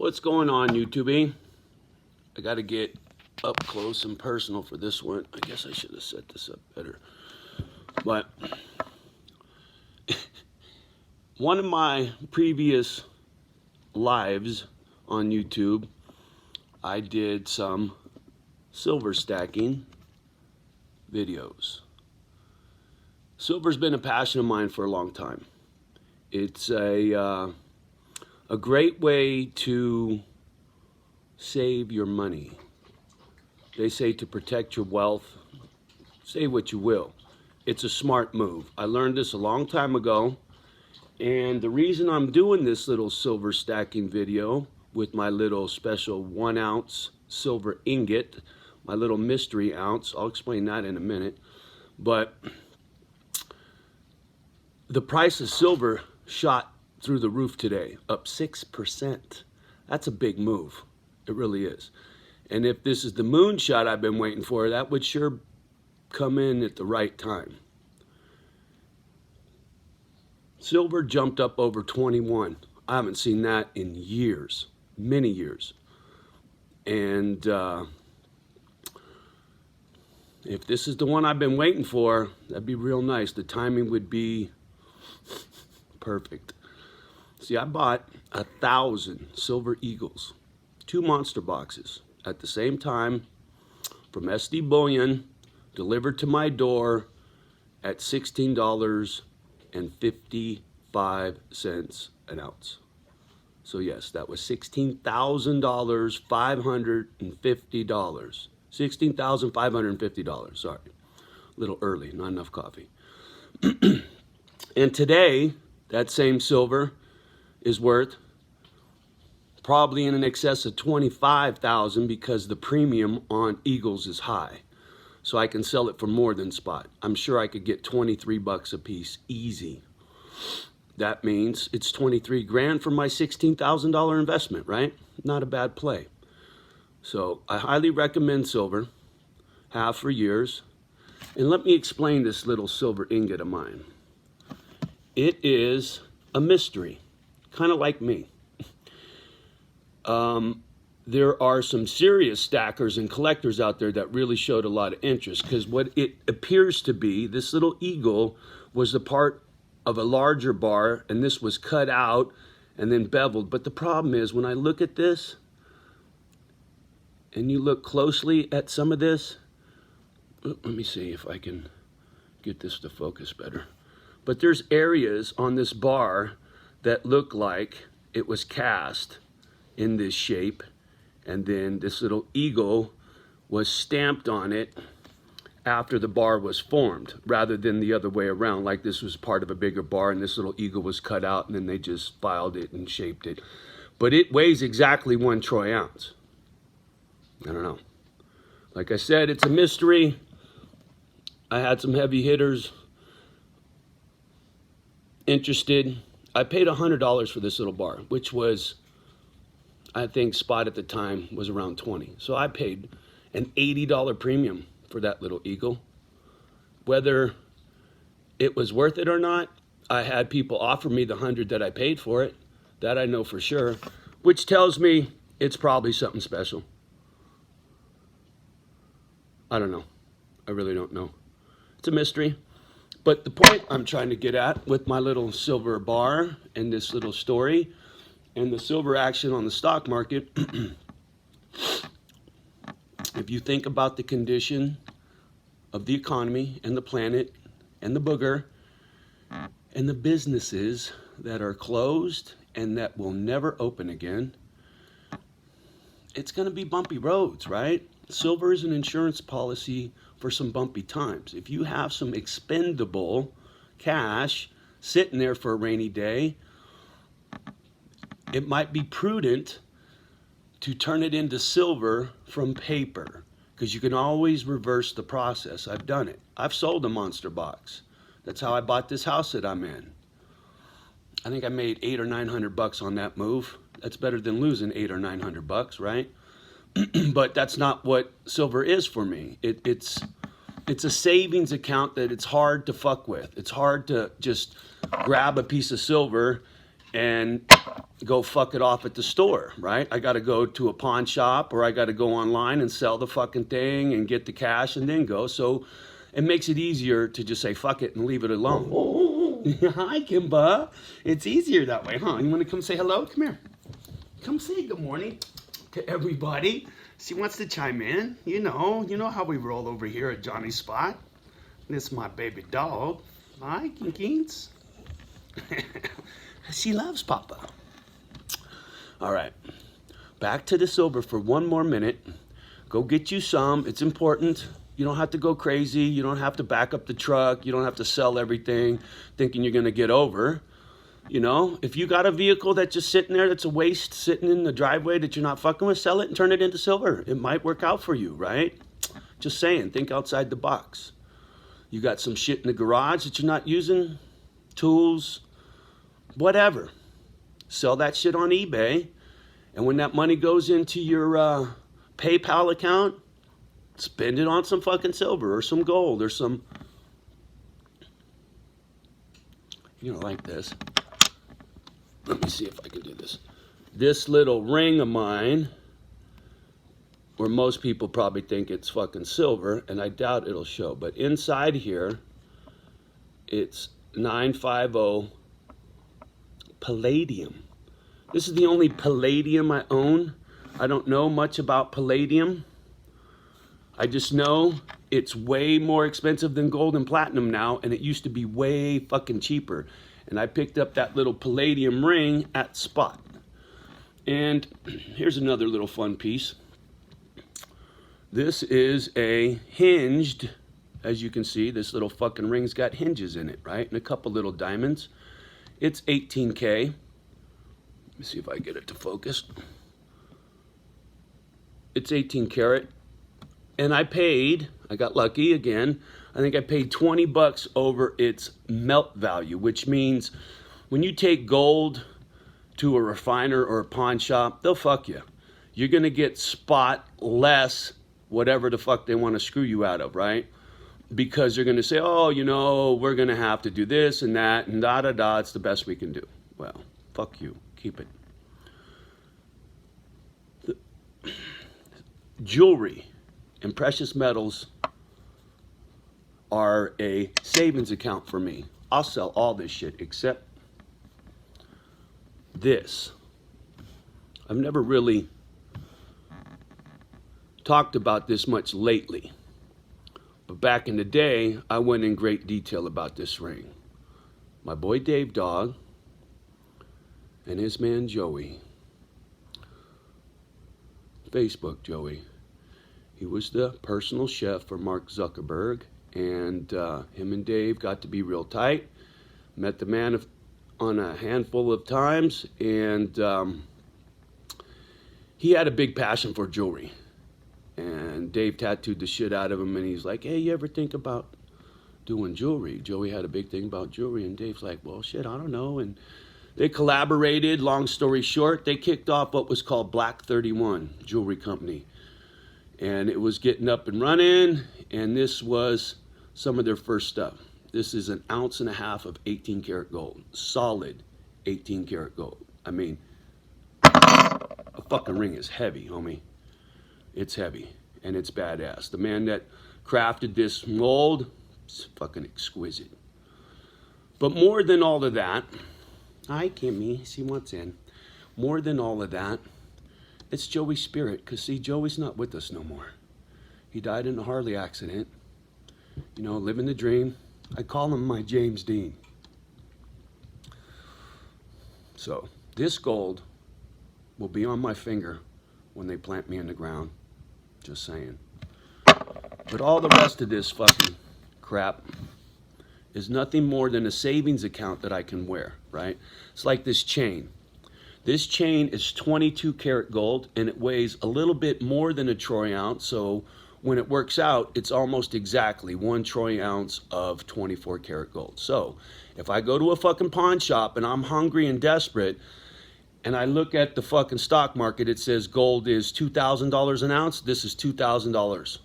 What's going on, YouTube? I got to get up close and personal for this one. I guess I should have set this up better. But one of my previous lives on YouTube, I did some silver stacking videos. Silver's been a passion of mine for a long time. It's a great way to save your money. They say to protect your wealth, say what you will. It's a smart move. I learned this a long time ago, and the reason I'm doing this little silver stacking video with my little special 1 ounce silver ingot, my little mystery ounce, I'll explain that in a minute, but the price of silver shot through the roof today, up 6%. That's a big move. It really is. And if this is the moonshot I've been waiting for, that would sure come in at the right time. Silver jumped up over 21. I haven't seen that in years, many years. And if this is the one I've been waiting for, that'd be real nice. The timing would be perfect. See, I bought 1,000 Silver Eagles, 2 monster boxes at the same time from SD Bullion, delivered to my door at $16.55 an ounce. So yes, that was $16,000, $550. $16,550, sorry. A little early, not enough coffee. And today, that same silver is worth probably in excess of $25,000 because the premium on Eagles is high. So I can sell it for more than spot. I'm sure I could get 23 bucks a piece, easy. That means it's 23 grand for my $16,000 investment, right? Not a bad play. So I highly recommend silver, have for years. And let me explain this little silver ingot of mine. It is a mystery, kind of like me. There are some serious stackers and collectors out there that really showed a lot of interest, because what it appears to be, this little eagle was a part of a larger bar, and this was cut out and then beveled. But the problem is, when I look at this, and you look closely at some of this, let me see if I can get this to focus better. But there's areas on this bar that look like it was cast in this shape, and then this little eagle was stamped on it after the bar was formed, rather than the other way around, like this was part of a bigger bar and this little eagle was cut out and then they just filed it and shaped it. But it weighs exactly 1 troy ounce. I don't know. Like I said, it's a mystery. I had some heavy hitters interested. I paid $100 for this little bar, which was, I think spot at the time was around 20. So I paid an $80 premium for that little eagle. Whether it was worth it or not, I had people offer me the 100 that I paid for it. That I know for sure, which tells me it's probably something special. I don't know. I really don't know. It's a mystery. But the point I'm trying to get at with my little silver bar and this little story and the silver action on the stock market, if you think about the condition of the economy and the planet and the booger and the businesses that are closed and that will never open again, it's going to be bumpy roads, right? Silver is an insurance policy for some bumpy times. If you have some expendable cash sitting there for a rainy day, it might be prudent to turn it into silver from paper, because you can always reverse the process. I've done it. I've sold a monster box. That's how I bought this house that I'm in. I think I made $800 or $900 on that move. That's better than losing $800 or $900, right? But that's not what silver is for me. It's a savings account that it's hard to fuck with. It's hard to just grab a piece of silver and go fuck it off at the store, right? I got to go to a pawn shop, or I got to go online and sell the fucking thing and get the cash and then go. So it makes it easier to just say fuck it and leave it alone. Hi, Kimba. It's easier that way, huh? You want to come say hello? Come here. Come say good morning to everybody. She wants to chime in. You know how we roll over here at Johnny's Spot. This is my baby dog. Hi, Kinkins. She loves Papa. All right, back to the silver for one more minute. Go get you some. It's important. You don't have to go crazy. You don't have to back up the truck. You don't have to sell everything thinking you're going to get over. You know, if you got a vehicle that's just sitting there, that's a waste sitting in the driveway that you're not fucking with, sell it and turn it into silver. It might work out for you, right? Just saying, think outside the box. You got some shit in the garage that you're not using, tools, whatever. Sell that shit on eBay, and when that money goes into your PayPal account, spend it on some fucking silver or some gold or some, like this. Let me see if I can do this. This little ring of mine, where most people probably think it's fucking silver, and I doubt it'll show, but inside here, it's 950 palladium. This is the only palladium I own. I don't know much about palladium. I just know it's way more expensive than gold and platinum now, and it used to be way fucking cheaper. And I picked up that little palladium ring at Spot. And here's another little fun piece. This is a hinged, as you can see, this little fucking ring's got hinges in it, right? And a couple little diamonds. It's 18K. Let me see if I get it to focus. It's 18 karat. And I got lucky again. I think I paid 20 bucks over its melt value, which means when you take gold to a refiner or a pawn shop, they'll fuck you. You're going to get spot less whatever the fuck they want to screw you out of, right? Because they're going to say, oh, we're going to have to do this and that and da-da-da. It's the best we can do. Well, fuck you. Keep it. Jewelry and precious metals are a savings account for me. I'll sell all this shit except this. I've never really talked about this much lately, but back in the day, I went in great detail about this ring. My boy Dave Dog and his man Joey, Facebook Joey, he was the personal chef for Mark Zuckerberg, and him and Dave got to be real tight. Met the man on a handful of times, and he had a big passion for jewelry. And Dave tattooed the shit out of him, and he's like, hey, you ever think about doing jewelry? Joey had a big thing about jewelry, and Dave's like, well, shit, I don't know. And they collaborated. Long story short, they kicked off what was called Black 31 Jewelry Company. And it was getting up and running, and this was some of their first stuff. This is 1.5 ounces of 18 karat gold. Solid 18 karat gold. I mean, a fucking ring is heavy, homie. It's heavy, and it's badass. The man that crafted this mold is fucking exquisite. But more than all of that, hi, Kimmy, she wants in. More than all of that, it's Joey's spirit, because see, Joey's not with us no more. He died in a Harley accident. Living the dream. I call him my James Dean. So, this gold will be on my finger when they plant me in the ground. Just saying. But all the rest of this fucking crap is nothing more than a savings account that I can wear, right? It's like this chain. This chain is 22 karat gold, and it weighs a little bit more than a troy ounce. So when it works out, it's almost exactly 1 troy ounce of 24 karat gold. So if I go to a fucking pawn shop and I'm hungry and desperate, and I look at the fucking stock market, it says gold is $2,000 an ounce. This is $2,000.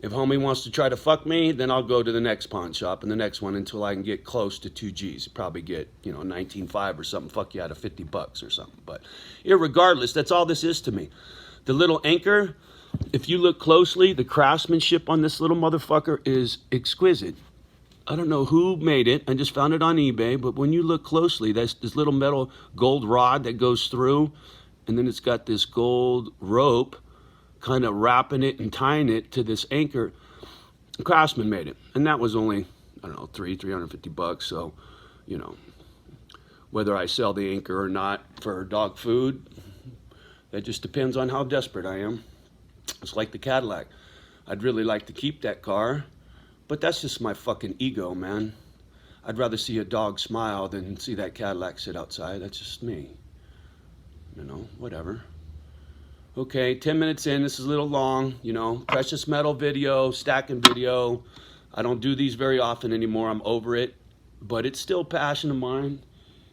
If homie wants to try to fuck me, then I'll go to the next pawn shop and the next one until I can get close to 2 G's. Probably get, 19.5 or something, fuck you out of $50 or something. But irregardless, that's all this is to me. The little anchor, if you look closely, the craftsmanship on this little motherfucker is exquisite. I don't know who made it. I just found it on eBay. But when you look closely, that's this little metal gold rod that goes through. And then it's got this gold rope kind of wrapping it and tying it to this anchor. The craftsman made it. And that was only, I don't know, $350. So, whether I sell the anchor or not for dog food, that just depends on how desperate I am. It's like the Cadillac. I'd really like to keep that car, but that's just my fucking ego, man. I'd rather see a dog smile than see that Cadillac sit outside. That's just me. Whatever. Okay, 10 minutes in. This is a little long, precious metal video, stacking video. I don't do these very often anymore. I'm over it, but it's still a passion of mine.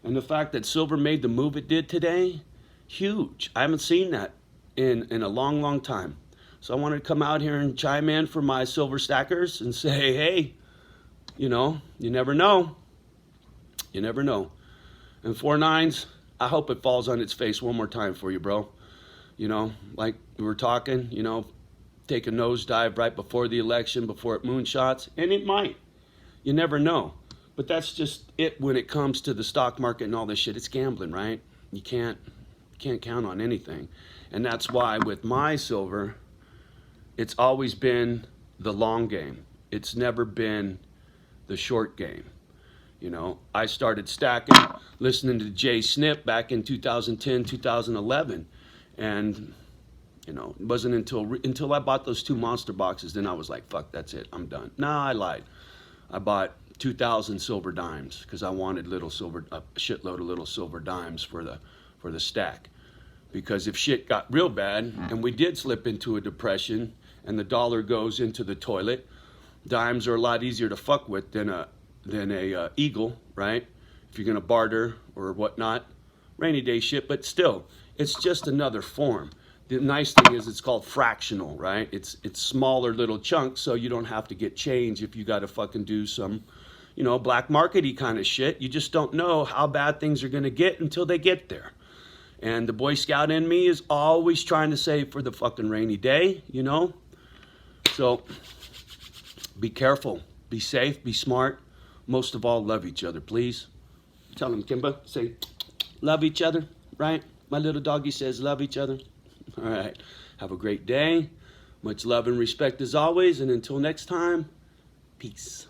And the fact that silver made the move it did today, huge. I haven't seen that in a long, long time. So I wanted to come out here and chime in for my silver stackers and say, hey, you never know. You never know. And 4.9s, I hope it falls on its face one more time for you, bro. Like we were talking, take a nosedive right before the election, before it moonshots, and it might. You never know. But that's just it when it comes to the stock market and all this shit. It's gambling, right? You can't count on anything. And that's why with my silver, it's always been the long game. It's never been the short game. I started stacking, listening to Jay Snip back in 2010, 2011. And, it wasn't until I bought those 2 monster boxes, then I was like, fuck, that's it, I'm done. Nah, I lied. I bought 2,000 silver dimes because I wanted a shitload of little silver dimes for the stack. Because if shit got real bad and we did slip into a depression and the dollar goes into the toilet, dimes are a lot easier to fuck with than a eagle, right? If you're gonna barter or whatnot, rainy day shit. But still, it's just another form. The nice thing is it's called fractional, right? It's smaller little chunks, so you don't have to get change if you got to fucking do some, black market-y kind of shit. You just don't know how bad things are gonna get until they get there. And the Boy Scout in me is always trying to save for the fucking rainy day, So be careful, be safe, be smart. Most of all, love each other, please. Tell them, Kimba, say, love each other, right? My little doggy says, love each other. All right. Have a great day. Much love and respect as always. And until next time, peace.